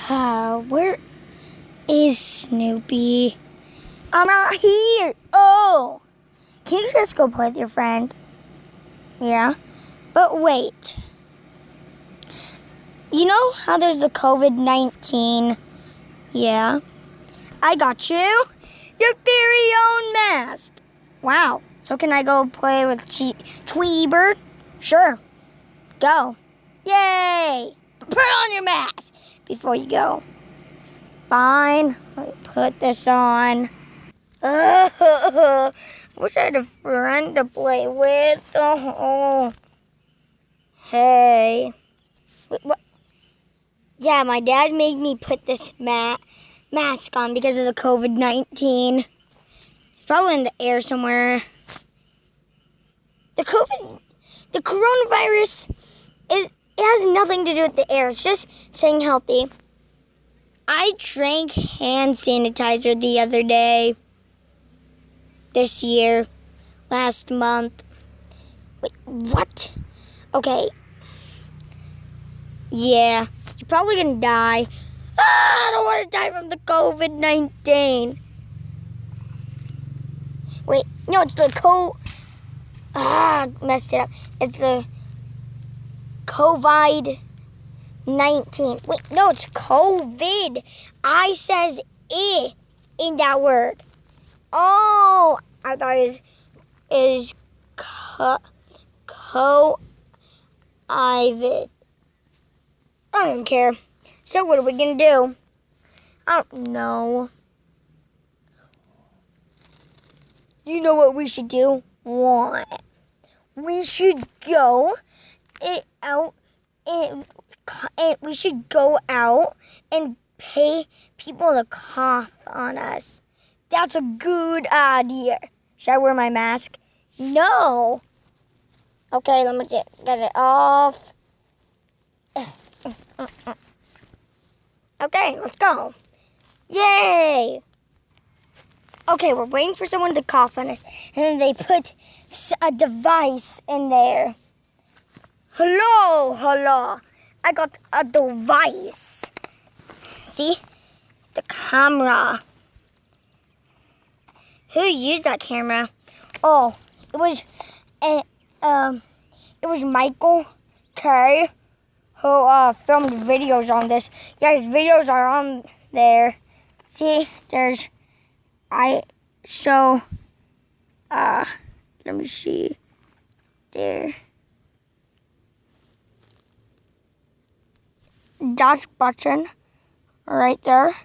Where is Snoopy? I'm not here. Oh, can you just go play with your friend? Yeah, but wait. You know how there's the COVID-19? Yeah, I got you. Your very own mask. Wow. So can I go play with Tweety Bird? Sure. Go. Yay! Put on your mask before you go. Fine. Let me put this on. Wish I had a friend to play with. Oh. Hey. Wait, what? Yeah, my dad made me put this mask on because of the COVID-19. It's probably in the air somewhere. The coronavirus it has nothing to do with the air. It's just staying healthy. I drank hand sanitizer the other day. This year. Last month. Wait, what? Okay. Yeah, you're probably gonna die. I don't want to die from the COVID-19. Wait, no, it's the messed it up. It's the COVID-19. Wait, no, it's COVID. I says I in that word. Oh, I thought it was COVID. I don't care. So what are we going to do? I don't know. You know what we should do? What? We should go out and we should go out and pay people to cough on us. That's a good idea. Should I wear my mask? No. Okay, let me get it off. Okay, let's go. Yay! Okay, we're waiting for someone to cough on us. And then they put a device in there. Hello. I got a device. See? The camera. Who used that camera? Oh, it was Michael K. who filmed videos on this. Yeah, his videos are on there. See, let me see, there. That button right there.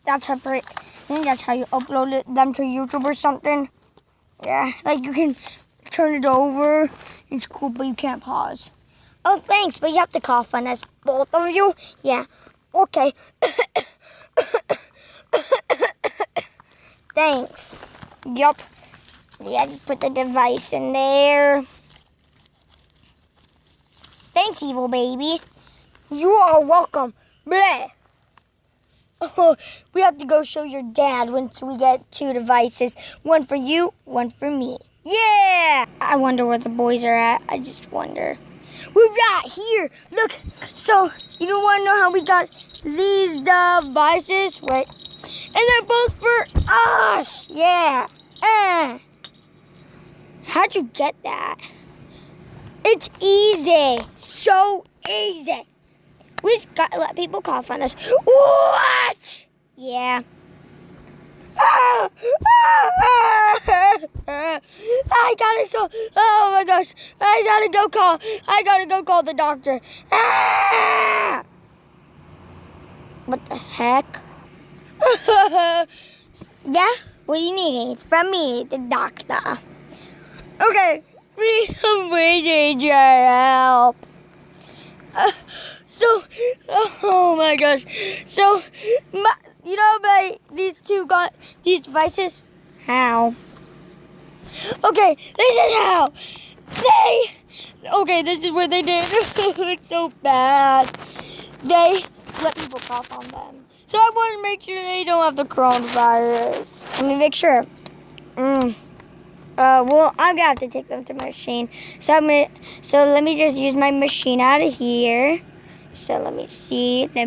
I think that's how you upload them to YouTube or something. Yeah, like you can turn it over. It's cool, but you can't pause. Oh, thanks, but you have to cough on us, both of you. Yeah, okay. Thanks. Yup. Yeah, just put the device in there. Thanks, evil baby. You are welcome. Bleh. Oh, we have to go show your dad once we get 2 devices. One for you, one for me. Yeah! I wonder where the boys are at. I just wonder. We're right here. Look. So, you don't want to know how we got these devices? Wait. And they're both for us. Yeah. How'd you get that? It's easy. So easy. We just got to let people cough on us. What? Yeah. I gotta go. Oh my gosh. I gotta go call the doctor. What the heck? Yeah? What do you need? It's from me, the doctor. Okay. We need your help. Oh my gosh. So, these 2 got these devices. How? Okay, this is how. This is what they did. It's so bad. They let people cough on them. So I want to make sure they don't have the coronavirus. Let me make sure. Well, I'm gonna have to take them to my machine. So let me just use my machine out of here. So let me see. They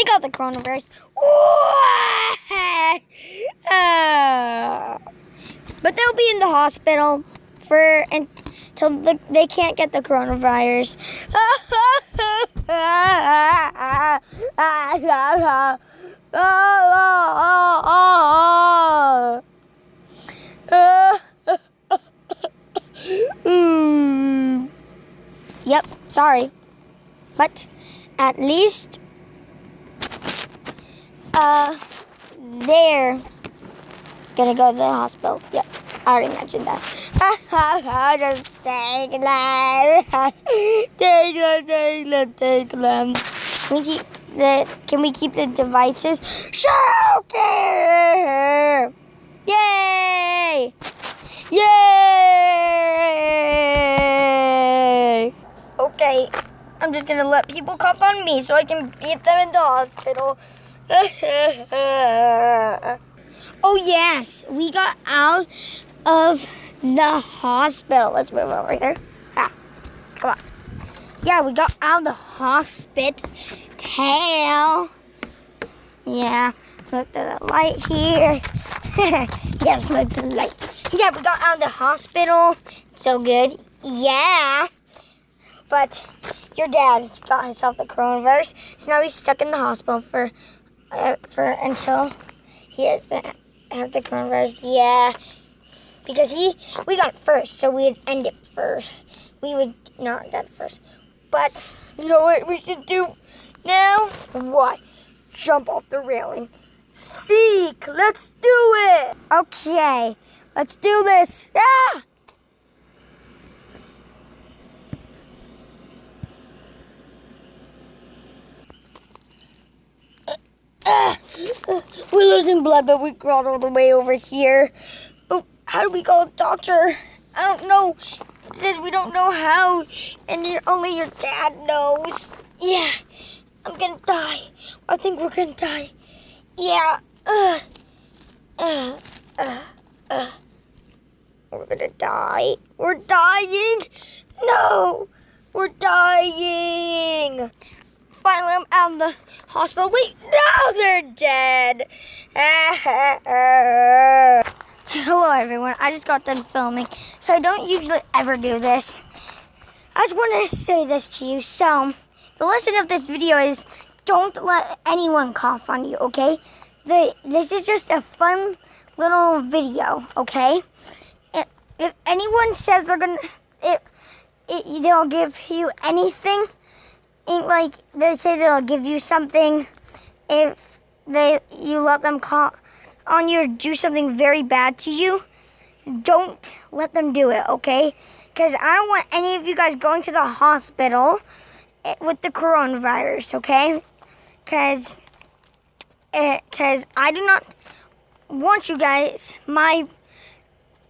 got the coronavirus. But they'll be in the hospital until they can't get the coronavirus. Yep, sorry. But at least they're gonna go to the hospital. Yep, I already mentioned that. Just take them. Can we keep the devices? Sure. Yay! Yay! Okay, I'm just gonna let people cough on me so I can get them in the hospital. Oh yes, we got out of the hospital. Let's move over here. Come on. Yeah, we got out of the hospital. Yeah, let's move to the light here. Yeah, let's move to the light. Yeah, we got out of the hospital. So good. Yeah. But your dad got himself the coronavirus, so now he's stuck in the hospital for until he has to have the coronavirus. Yeah, because we got it first, so we'd end it first. We would not get it first. But you know what we should do now? What? Jump off the railing. Seek, let's do it. Okay, let's do this. Yeah. We're losing blood, but we got all the way over here. But how do we call a doctor? I don't know, because we don't know how, and only your dad knows. Yeah, I'm gonna die. I think we're gonna die. Yeah. We're gonna die. We're dying. No, we're dying. Finally, I'm out of the hospital. Wait, no, they're dead. Hello, everyone. I just got done filming, so I don't usually ever do this. I just wanted to say this to you. So, the lesson of this video is don't let anyone cough on you, okay? This is just a fun little video, okay? If anyone says they'll give you anything, like they say they'll give you something if you let them call on you or do something very bad to you, don't let them do it, okay? Because I don't want any of you guys going to the hospital with the coronavirus, okay? Because I do not want you guys, my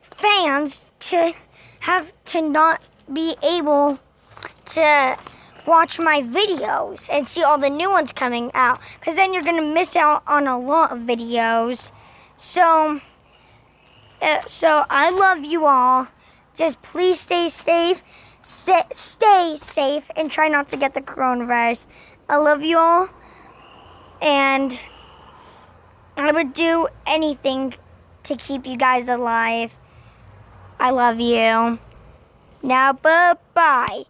fans, to not be able to watch my videos and see all the new ones coming out, because then you're going to miss out on a lot of videos. So I love you all. Just please stay safe. Stay safe and try not to get the coronavirus. I love you all, and I would do anything to keep you guys alive. I love you. Now, bye-bye.